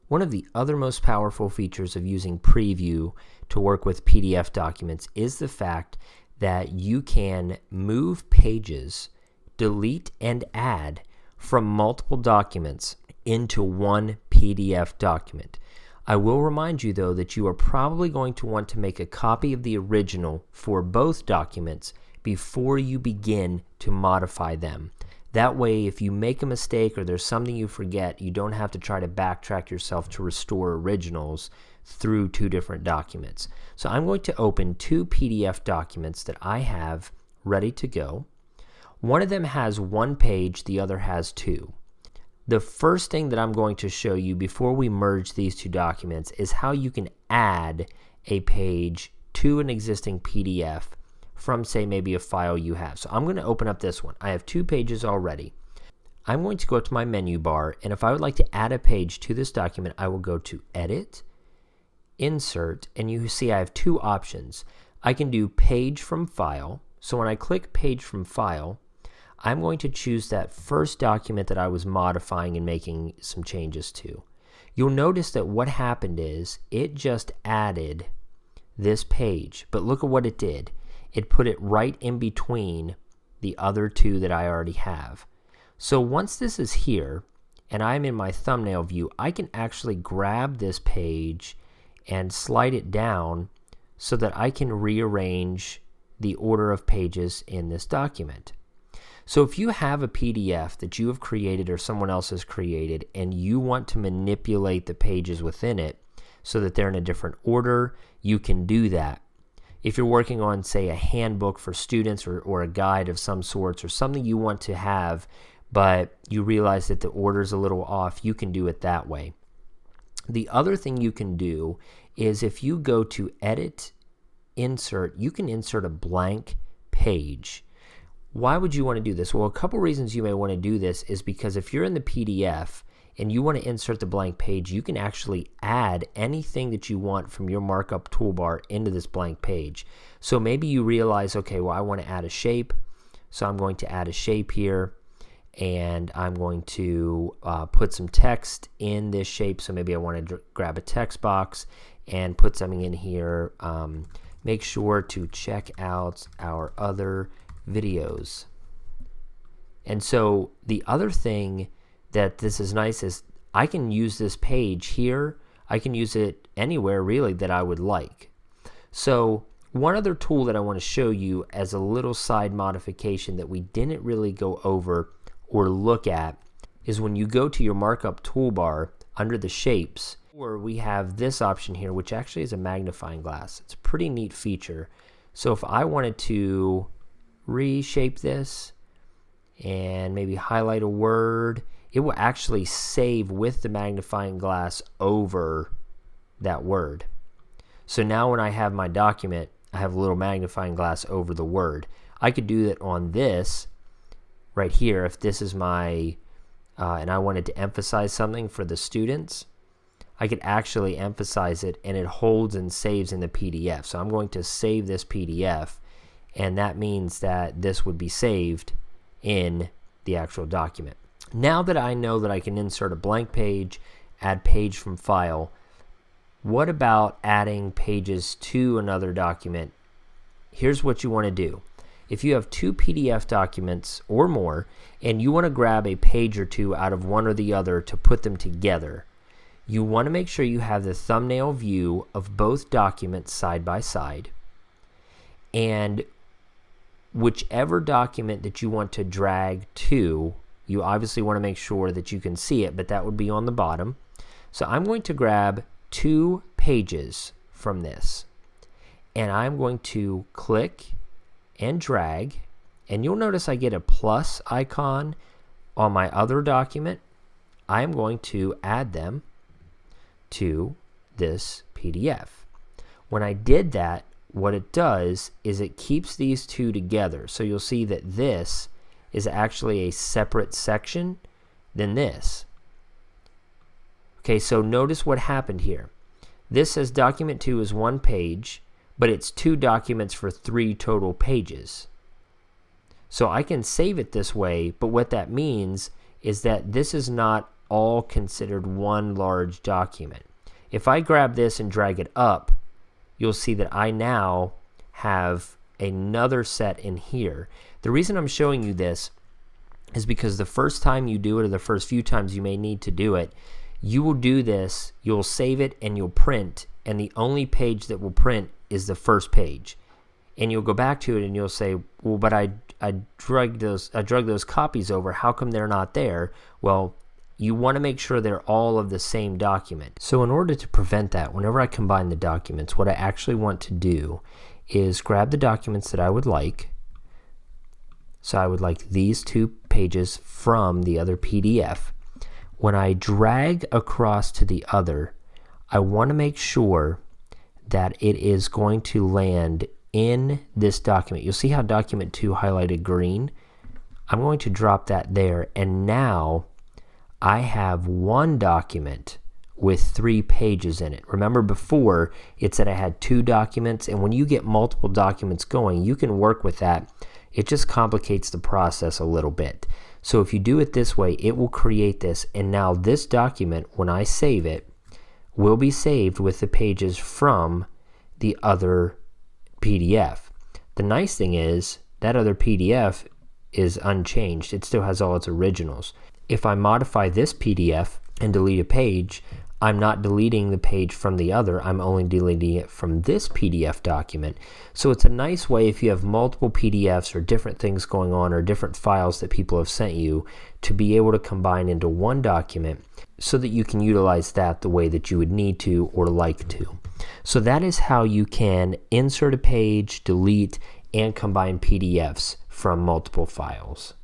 One of the other most powerful features of using Preview to work with PDF documents is the fact that you can move pages, delete and add from multiple documents into one PDF document. I will remind you though that you are probably going to want to make a copy of the original for both documents before you begin to modify them. That way, if you make a mistake or there's something you forget, you don't have to try to backtrack yourself to restore originals through two different documents. So I'm going to open two PDF documents that I have ready to go. One of them has one page, the other has two. The first thing that I'm going to show you before we merge these two documents is how you can add a page to an existing PDF from, say, maybe a file you have. So I'm going to open up this one. I have two pages already. I'm going to go to my menu bar, and if I would like to add a page to this document, I will go to Edit, Insert, and you see I have two options. I can do Page from File. So when I click Page from File, I'm going to choose that first document that I was modifying and making some changes to. You'll notice that what happened is it just added this page, but look at what it did. It put it right in between the other two that I already have. So once this is here and I'm in my thumbnail view, I can actually grab this page and slide it down so that I can rearrange the order of pages in this document. So if you have a PDF that you have created or someone else has created and you want to manipulate the pages within it so that they're in a different order, you can do that. If you're working on, say, a handbook for students or a guide of some sorts or something you want to have, but you realize that the order is a little off, you can do it that way. The other thing you can do is if you go to Edit, Insert, you can insert a blank page. Why would you want to do this? Well, a couple reasons you may want to do this is because if you're in the PDF and you want to insert the blank page, you can actually add anything that you want from your markup toolbar into this blank page. So maybe you realize, okay, well, I want to add a shape. So I'm going to add a shape here, and I'm going to put some text in this shape. So maybe I want to grab a text box and put something in here. Make sure to check out our other videos. And so the other thing that this is nice is I can use this page here. I can use it anywhere really that I would like. So one other tool that I want to show you as a little side modification that we didn't really go over or look at is when you go to your markup toolbar under the shapes, or we have this option here which actually is a magnifying glass. It's a pretty neat feature. So if I wanted to reshape this and maybe highlight a word, it will actually save with the magnifying glass over that word. So now when I have my document, I have a little magnifying glass over the word. I could do that on this right here if this is my, and I wanted to emphasize something for the students, I could actually emphasize it and it holds and saves in the PDF. So I'm going to save this PDF, and that means that this would be saved in the actual document. Now that I know that I can insert a blank page, add page from file, what about adding pages to another document? Here's what you want to do. If you have two PDF documents or more and you want to grab a page or two out of one or the other to put them together, you want to make sure you have the thumbnail view of both documents side by side, and whichever document that you want to drag to, you obviously want to make sure that you can see it, but that would be on the bottom. So I'm going to grab two pages from this, and I'm going to click and drag, and you'll notice I get a plus icon on my other document. I'm going to add them to this PDF. When I did that, what it does is it keeps these two together. So you'll see that this is actually a separate section than this. Okay, so notice what happened here. This says document 2 is one page, but it's two documents for 3 total pages. So I can save it this way, but what that means is that this is not all considered one large document. If I grab this and drag it up, you'll see that I now have another set in here. The reason I'm showing you this is because the first time you do it, or the first few times you may need to do it, you will do this, you'll save it and you'll print, and the only page that will print is the first page. And you'll go back to it and you'll say, well, but I drug those copies over, how come they're not there? Well, you want to make sure they're all of the same document. So in order to prevent that, whenever I combine the documents, what I actually want to do is grab the documents that I would like. So I would like these 2 pages from the other PDF. When I drag across to the other, I want to make sure that it is going to land in this document. You'll see how document 2 highlighted green. I'm going to drop that there, and now I have one document with 3 pages in it. Remember before it said I had 2 documents, and when you get multiple documents going, you can work with that. It just complicates the process a little bit. So if you do it this way, it will create this, and now this document, when I save it, will be saved with the pages from the other PDF. The nice thing is that other PDF is unchanged. It still has all its originals. If I modify this PDF and delete a page, I'm not deleting the page from the other, I'm only deleting it from this PDF document. So it's a nice way, if you have multiple PDFs or different things going on or different files that people have sent you, to be able to combine into one document so that you can utilize that the way that you would need to or like to. So that is how you can insert a page, delete, and combine PDFs from multiple files.